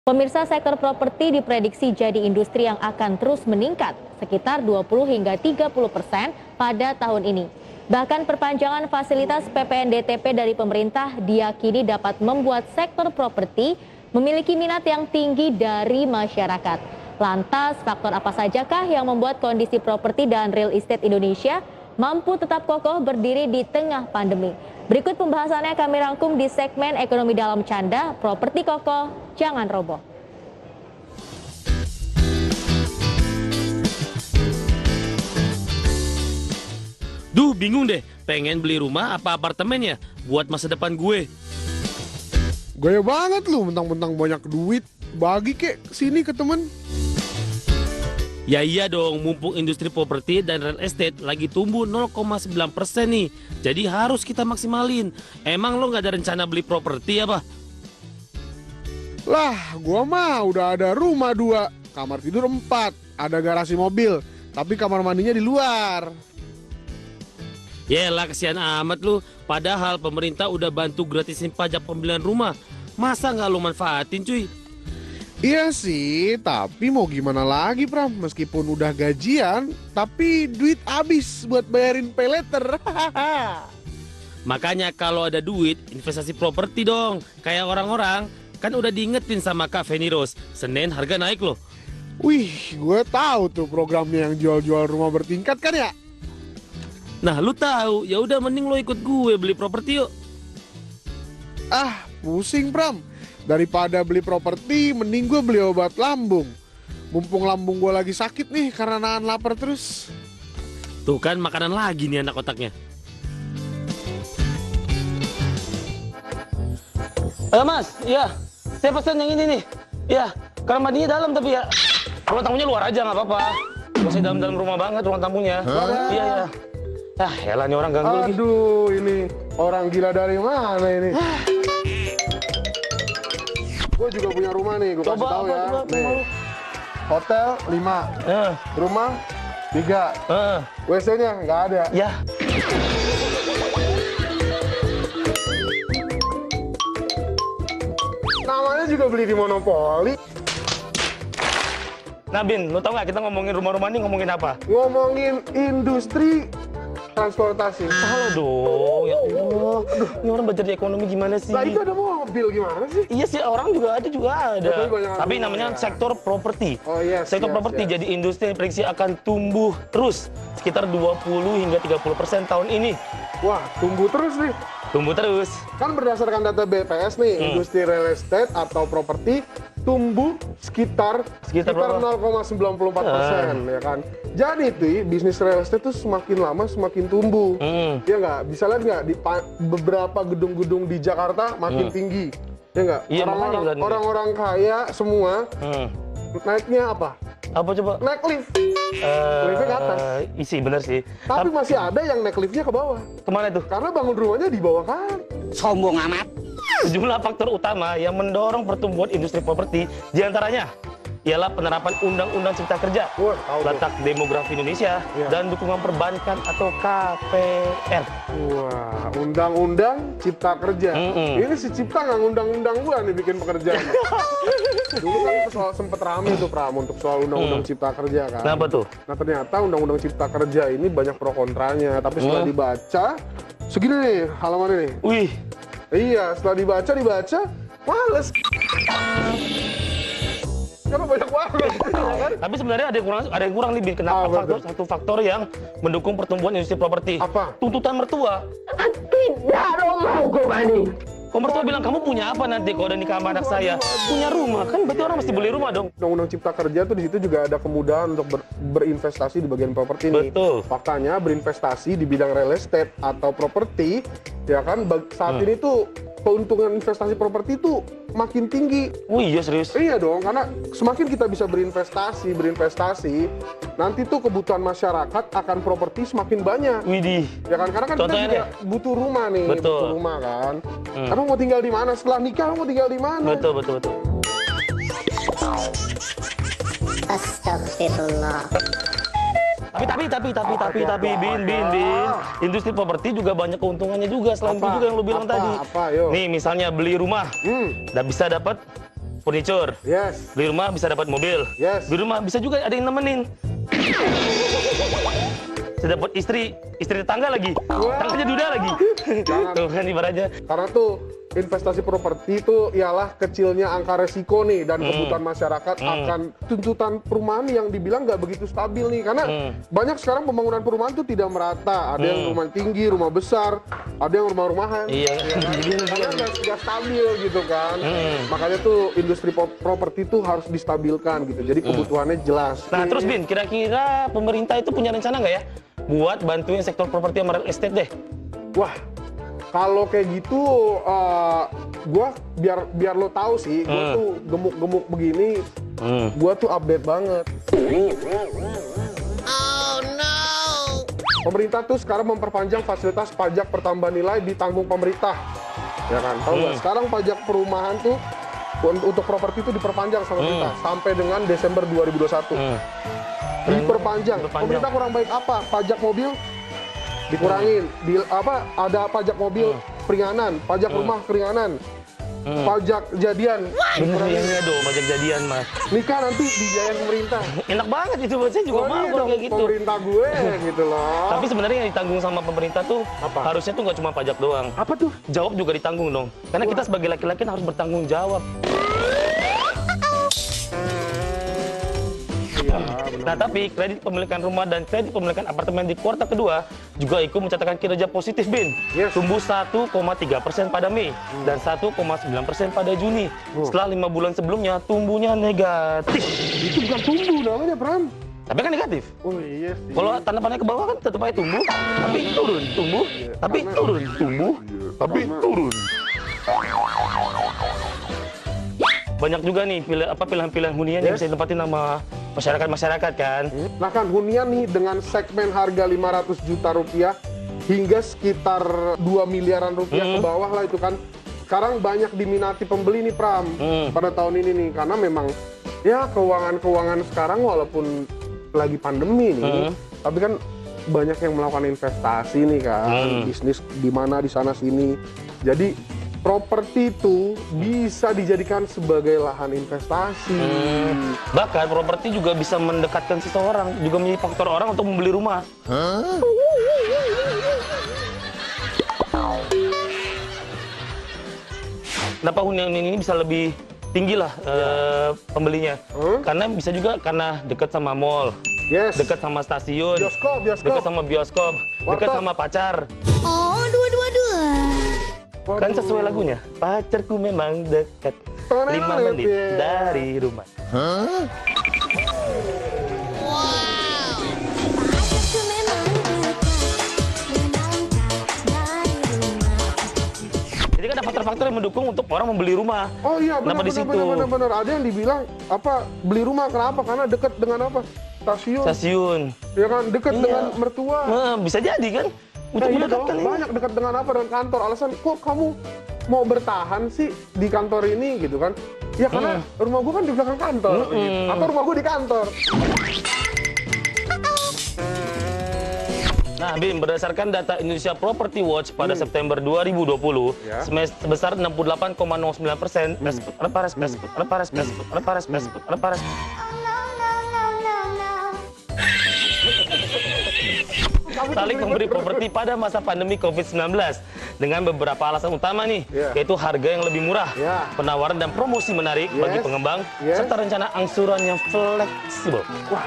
Pemirsa, sektor properti diprediksi jadi industri yang akan terus meningkat sekitar 20 hingga 30% pada tahun ini. Bahkan perpanjangan fasilitas PPNDTP dari pemerintah diyakini dapat membuat sektor properti memiliki minat yang tinggi dari masyarakat. Lantas, faktor apa sajakah yang membuat kondisi properti dan real estate Indonesia mampu tetap kokoh berdiri di tengah pandemi? Berikut pembahasannya kami rangkum di segmen Ekonomi Dalam Canda, Properti Kokoh, Jangan Roboh. Duh, bingung deh, pengen beli rumah apa apartemen ya buat masa depan gue. Gaya banget lu, mentang-mentang banyak duit. Bagi kek sini ke temen. Ya iya dong, mumpung industri properti dan real estate lagi tumbuh 0,9% nih. Jadi harus kita maksimalin. Emang lo nggak ada rencana beli properti apa? Lah, gua mah udah ada rumah 2, kamar tidur 4, ada garasi mobil, tapi kamar mandinya di luar. Yelah, kesian amat lu. Padahal pemerintah udah bantu gratisin pajak pembelian rumah. Masa nggak lo manfaatin cuy? Iya sih, tapi mau gimana lagi Pram, meskipun udah gajian, tapi duit habis buat bayarin pay letter. Makanya kalau ada duit, investasi properti dong. Kayak orang-orang, kan udah diingetin sama Kak Feni Rose, Senin harga naik loh. Wih, gue tahu tuh programnya yang jual-jual rumah bertingkat kan ya? Nah lu tahu, ya udah mending lo ikut gue beli properti yuk. Ah, pusing Pram. Daripada beli properti, mending gue beli obat lambung. Mumpung lambung gue lagi sakit nih karena nahan lapar terus. Tuh kan makanan lagi nih anak otaknya. Mas, iya, saya pesan yang ini nih. Iya, kamar mandinya dalam tapi ya. Ruang tamunya luar aja nggak apa-apa. Masih dalam rumah banget ruang tamunya. Iya, iya. Ah, elah nih orang ganggu lagi. Aduh, ini orang gila dari mana ini? Gue juga punya rumah nih, gue kasih tahu ya. Nih, hotel 5, rumah 3, WC-nya nggak ada. Ya. Namanya juga beli di Monopoli. Nah, Bin, lu tau nggak kita ngomongin rumah-rumah ini ngomongin apa? Ngomongin industri transportasi. Halo dong, ya Allah. Aduh, ini orang belajar di ekonomi gimana sih? Lah itu ada mobil gimana sih? Iya sih, orang juga ada. Tapi namanya ya. sektor properti. Oh yes, Sektor yes, properti yes. jadi industri yang prediksi akan tumbuh terus sekitar 20 hingga 30% tahun ini. Wah, tumbuh terus nih. Tumbuh terus. Kan berdasarkan data BPS nih, industri real estate atau properti tumbuh sekitar 0,94%, ya kan. Jadi tuh bisnis real estate tuh semakin lama semakin tumbuh. Ya nggak? Bisa lihat nggak di beberapa gedung-gedung di Jakarta makin tinggi. Ya nggak? Iya, Orang-orang kaya semua naiknya apa? Apa coba? Naik lift. Liftnya ke atas. Isi bener sih. Tapi masih ada yang naik liftnya ke bawah. Kemana tuh? Karena bangun rumahnya di bawah kan. Sombong amat. Sejumlah faktor utama yang mendorong pertumbuhan industri properti diantaranya ialah penerapan Undang-Undang Cipta Kerja, Wah, tahu tuh. letak demografi Indonesia, Iya. dan dukungan perbankan atau KPR. Wah, Undang-Undang Cipta Kerja. Ini si Cipta nggak ngundang-undang gua nih bikin pekerjaan. Dulu kan sempet rame tuh Pram untuk soal Undang-Undang Cipta Kerja kan. Kenapa tuh? Nah ternyata Undang-Undang Cipta Kerja ini banyak pro kontranya, tapi setelah dibaca, segini nih halaman ini. Wih, Iya, setelah dibaca, males. Karena banyak banget, ya kan? tapi sebenarnya ada yang kurang nih, Bin. Kenapa betul. satu faktor yang mendukung pertumbuhan industri properti? Apa? Tuntutan mertua. Tidak dong mau gue bani. Kok mertua bilang kamu punya apa nanti kalau udah nikah sama anak saya? Punya rumah, kan berarti orang mesti beli rumah dong. Undang-Undang Cipta Kerja tuh di situ juga ada kemudahan untuk berinvestasi di bagian properti nih. Betul. Faktanya berinvestasi di bidang real estate atau properti, ya kan saat ini tuh keuntungan investasi properti itu makin tinggi. Wih, iya serius. Iya dong, karena semakin kita bisa berinvestasi, nanti tuh kebutuhan masyarakat akan properti semakin banyak. Widih. Ya kan, karena kan Contohnya kita juga butuh rumah nih, Betul. butuh rumah kan. Kamu mau tinggal di mana? Setelah nikah mau tinggal di mana? Betul. Astagfirullah. Tapi, Bin. Industri properti juga banyak keuntungannya juga selain itu juga yang lu bilang tadi. Apa, yo? Nih, misalnya beli rumah, udah bisa dapat furniture. Yes. Beli rumah bisa dapat mobil. Yes. Beli rumah bisa juga ada yang nemenin. Bisa dapat istri tetangga lagi. Tangganya duda lagi. Jangan. Tuh kan ibaratnya. Karena tuh investasi properti itu ialah kecilnya angka resiko nih dan kebutuhan masyarakat akan tuntutan perumahan yang dibilang nggak begitu stabil nih, karena banyak sekarang pembangunan perumahan tuh tidak merata, ada yang rumah tinggi, rumah besar, ada yang rumah-rumahan, Iya. karena nggak stabil gitu kan. Makanya tuh industri properti tuh harus distabilkan gitu, jadi kebutuhannya jelas. Nah terus Bin, kira-kira pemerintah itu punya rencana nggak ya buat bantuin sektor properti sama real estate deh? Wah, kalau kayak gitu, gua biar lo tahu sih, gua tuh gemuk-gemuk begini, gua tuh update banget. Oh no! Pemerintah tuh sekarang memperpanjang fasilitas pajak pertambahan nilai ditanggung pemerintah, ya kan? Tahu nggak? Sekarang pajak perumahan tuh untuk properti itu diperpanjang sama pemerintah sampai dengan Desember 2021. Diperpanjang. Pemerintah kurang baik apa? Pajak mobil dikurangin, ada pajak mobil keringanan, pajak rumah keringanan, pajak jadian. Bener ya dong, pajak jadian mas. Nikah nanti dibiayain pemerintah. Enak banget itu, saya juga mau Iya kalau kayak gitu. Pemerintah gue gitu loh. Tapi sebenarnya yang ditanggung sama pemerintah tuh Apa? harusnya tuh nggak cuma pajak doang. Apa tuh? Jawab juga ditanggung dong. Karena kita sebagai laki-laki harus bertanggung jawab. Nah, tapi kredit pemilikan rumah dan kredit pemilikan apartemen di kuartal kedua juga ikut mencatatkan kinerja positif, Bin. Yes. Tumbuh 1,3% pada Mei dan 1,9% pada Juni. Setelah 5 bulan sebelumnya, tumbuhnya negatif. Itu bukan tumbuh namanya, Pram. Tapi kan negatif. Oh iya sih. Kalau tanda panah ke bawah kan tetap aja tumbuh, tapi turun, tumbuh, tapi turun, tumbuh, tapi turun. Banyak juga nih pilihan-pilihan hunian yang bisa ditempatin sama masyarakat kan. Nah kan hunian nih dengan segmen harga 500 juta rupiah hingga sekitar 2 miliaran rupiah ke bawah lah itu kan. Sekarang banyak diminati pembeli nih Pram pada tahun ini nih, karena memang ya keuangan sekarang walaupun lagi pandemi nih, tapi kan banyak yang melakukan investasi nih kan, bisnis di mana di sana sini. Jadi properti itu bisa dijadikan sebagai lahan investasi. Bahkan properti juga bisa mendekatkan seseorang, juga menjadi faktor orang untuk membeli rumah. Kenapa hunian ini bisa lebih tinggi lah pembelinya? Karena bisa juga karena dekat sama mall, dekat sama stasiun, Bioskop. dekat sama bioskop, dekat sama pacar. Oh, dua-dua-dua. Kan sesuai lagunya, pacarku memang dekat 5 menit dari rumah. Pacarku memang dekat, 5 langkah dari rumah. Jadi kan ada faktor-faktor yang mendukung untuk orang membeli rumah. Oh iya, Kenapa di situ? benar. Ada yang dibilang apa beli rumah kenapa? Karena dekat dengan apa? Stasiun. Ya kan, dekat Iya. dengan mertua. Nah, bisa jadi kan? Untuk Iya mendekatkan dong, ini. banyak dekat dengan apa? Dengan kantor. Alasan kok kamu mau bertahan sih di kantor ini gitu kan? Ya karena rumah gua kan di belakang kantor gitu. Atau rumah gua di kantor. Nah, Bim, berdasarkan data Indonesia Property Watch pada September 2020, Ya. sebesar 68,09%, saling memberi properti pada masa pandemi COVID-19 dengan beberapa alasan utama nih, Yeah. yaitu harga yang lebih murah, Yeah. penawaran dan promosi menarik bagi Yes. pengembang, Yes. serta rencana angsuran yang fleksibel. Wah,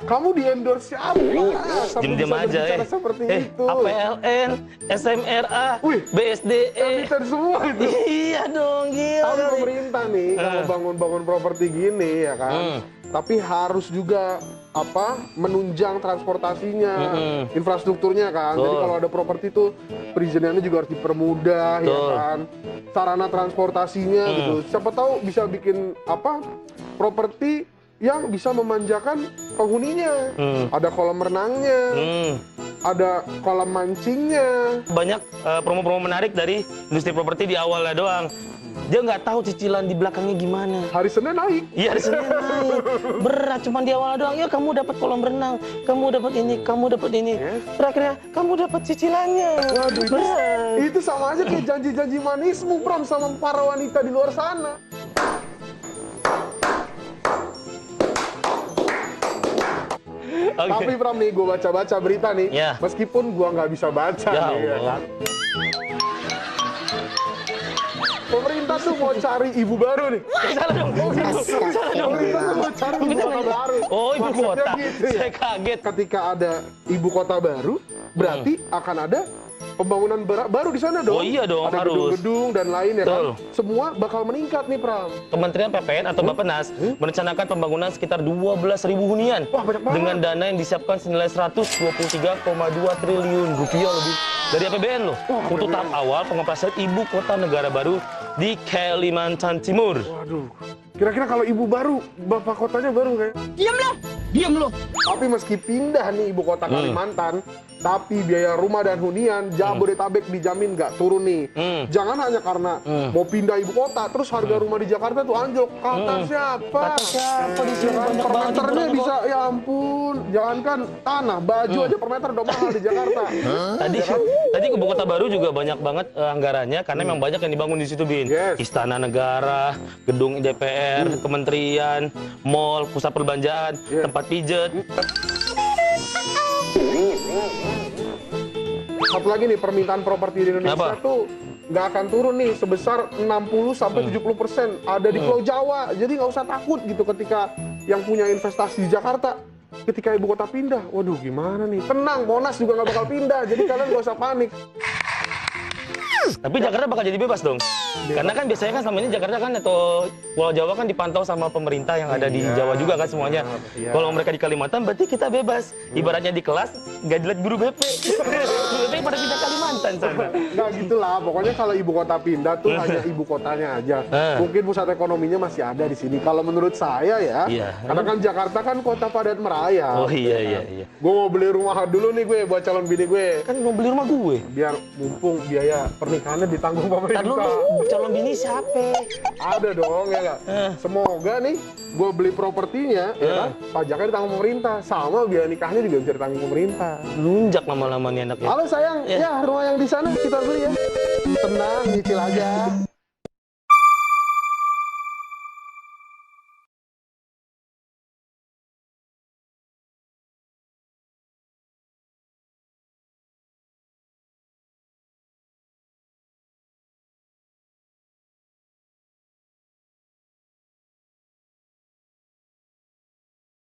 kamu di endorse siapa? Sampai Diam-diam bisa aja berbicara seperti itu. APLN, SMRA, Wih, BSDE. Kapiten semua itu. Iya dong, gila. Tapi pemerintah nih kalau bangun perizinan gini ya kan, tapi harus juga menunjang transportasinya, infrastrukturnya kan. Jadi Betul. kalau ada properti itu perizinannya juga harus dipermudah ya Betul. kan. Sarana transportasinya gitu. Siapa tahu bisa bikin properti yang bisa memanjakan penghuninya. Ada kolam renangnya, ada kolam mancingnya. Banyak promo-promo menarik dari industri properti di awalnya doang. Dia nggak tahu cicilan di belakangnya gimana. Hari Senin naik. Iya, di sini naik. Berat, cuma di awal doang. Ya, kamu dapat kolam renang, kamu dapat ini, kamu dapat ini. Terakhirnya, kamu dapat cicilannya. Waduh, Berat. itu sama aja kayak janji-janji manismu Pram sama para wanita di luar sana. Oke. Tapi Pram nih, gue baca-baca berita nih, Ya. meskipun gue nggak bisa baca Ya nih, ya Allah. kan. Pemerintah tuh mau cari ibu baru nih. Salah dong. Pemerintah tuh mau cari ibu kota baru. Oh, ibu Maksudnya kota. gitu ya. Saya kaget. Ketika ada ibu kota baru, berarti akan ada pembangunan baru di sana dong. Oh iya dong, ada harus. gedung-gedung dan lain ya Betul. kan. Semua bakal meningkat nih Pram. Kementerian PPN atau Bappenas merencanakan pembangunan sekitar 12.000 hunian Wah, banyak banget. dengan dana yang disiapkan senilai 123,2 triliun rupiah lebih dari APBN loh untuk tahap awal pengoperasian ibu kota negara baru di Kalimantan Timur. Waduh. Kira-kira kalau ibu baru, bapak kotanya baru kayak. Diam lo. Tapi meski pindah nih ibu kota Kalimantan, tapi biaya rumah dan hunian Jabodetabek dijamin nggak turun nih. Jangan hanya karena mau pindah ibu kota, terus harga rumah di Jakarta tuh anjlok. Kata siapa? Kata siapa di sini? Jangan Banyak per banget meternya hiburan bisa, ya ampun. Jangankan tanah, baju aja per meter udah mahal di Jakarta. Tadi ibu kota baru juga banyak banget anggarannya karena memang banyak yang dibangun di situ, Bin. Yes. Istana Negara, gedung DPR, kementerian, mall, pusat perbelanjaan, Yeah. tempat pijet. Satu lagi nih, permintaan properti di Indonesia Apa? tuh nggak akan turun nih sebesar 60-70%. Ada di Pulau Jawa, jadi nggak usah takut gitu ketika yang punya investasi di Jakarta. Ketika ibu kota pindah, waduh gimana nih? Tenang, Monas juga nggak bakal pindah, jadi kalian nggak usah panik. Tapi Jakarta bakal jadi bebas dong. Karena kan biasanya kan selama ini Jakarta kan atau Pulau Jawa kan dipantau sama pemerintah yang ada di Jawa juga kan semuanya. Iya. Kalau mereka di Kalimantan berarti kita bebas. Ibaratnya di kelas nggak dilihat guru BP. Guru BP pada pindah Kalimantan sana. Nggak gitu lah, pokoknya kalau ibu kota pindah tuh hanya ibu kotanya aja. Mungkin pusat ekonominya masih ada di sini. Kalau menurut saya ya, Iya. karena kan Jakarta kan kota padat merayap. Oh iya. Gue mau beli rumah dulu nih gue buat calon bini gue. Kan mau beli rumah gue. Biar mumpung biaya pernikahannya ditanggung Ntar pemerintah. dulu calon bini siapa? Ada dong ya nggak? Semoga nih gue beli propertinya ya kan, pajaknya ditanggung pemerintah, sama biaya nikahnya juga bisa ditanggung pemerintah. Lunjak lama-lama nih anaknya. Halo sayang, ya rumah yang di sana kita beli ya. Tenang, nyicil aja.